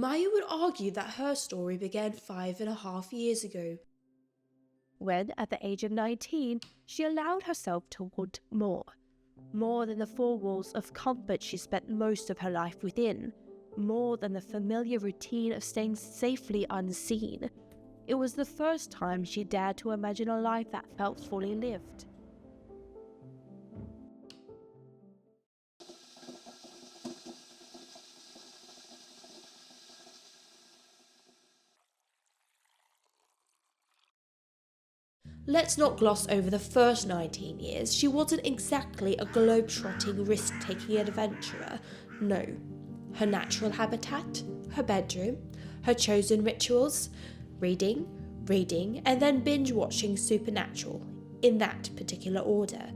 Maya would argue that her story began 5.5 years ago, when, at the age of 19, she allowed herself to want more than the four walls of comfort she spent most of her life within, more than the familiar routine of staying safely unseen. It was the first time she dared to imagine a life that felt fully lived. Let's not gloss over the first 19 years. She wasn't exactly a globe-trotting, risk-taking adventurer. No. Her natural habitat, her bedroom, her chosen rituals, reading, and then binge-watching Supernatural, in that particular order.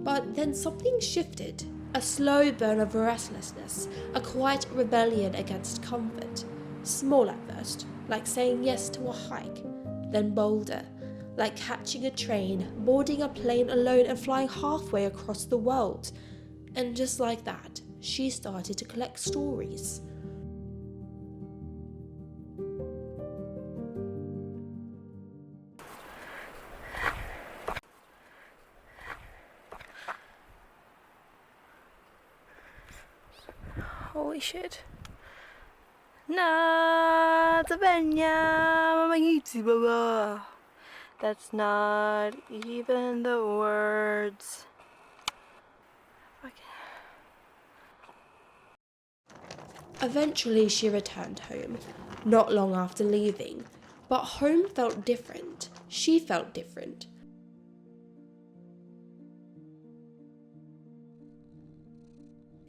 But then something shifted. A slow burn of restlessness, a quiet rebellion against comfort. Small at first, like saying yes to a hike, then bolder, like catching a train, boarding a plane alone and flying halfway across the world. And just like that, she started to collect stories. Holy shit. That's not even the words. Eventually she returned home, not long after leaving, but home felt different. She felt different.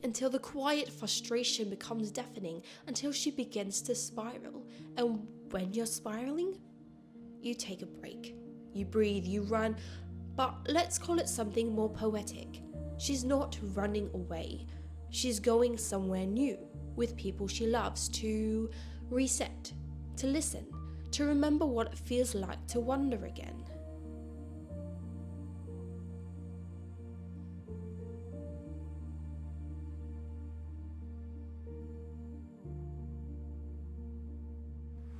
Until the quiet frustration becomes deafening, until she begins to spiral. And when you're spiraling, you take a break. You breathe, you run, but let's call it something more poetic. She's not running away. She's going somewhere new, with people she loves, to reset, to listen, to remember what it feels like to wonder again.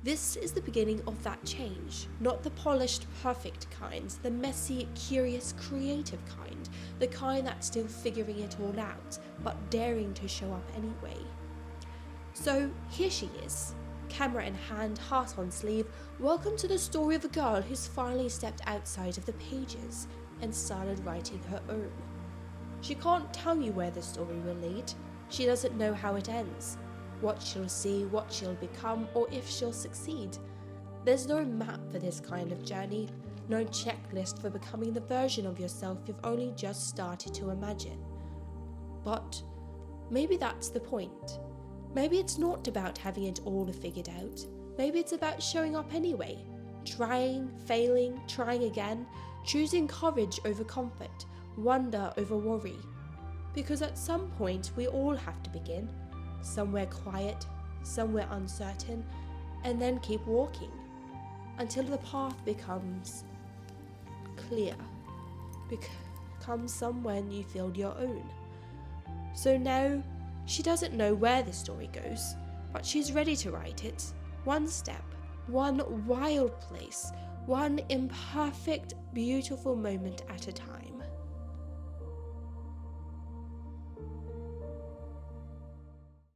This is the beginning of that change, not the polished, perfect kind, the messy, curious, creative kind, the kind that's still figuring it all out, but daring to show up anyway. So here she is, camera in hand, heart on sleeve. Welcome to the story of a girl who's finally stepped outside of the pages and started writing her own. She can't tell you where the story will lead. She doesn't know how it ends, what she'll see, what she'll become, or if she'll succeed. There's no map for this kind of journey, no checklist for becoming the version of yourself you've only just started to imagine. But maybe that's the point. Maybe it's not about having it all figured out. Maybe it's about showing up anyway, trying, failing, trying again, choosing courage over comfort, wonder over worry. Because at some point we all have to begin. Somewhere quiet, somewhere uncertain, and then keep walking until the path becomes clear, becomes someone you feel your own. So now, she doesn't know where the story goes, but she's ready to write it, one step, one wild place, one imperfect, beautiful moment at a time.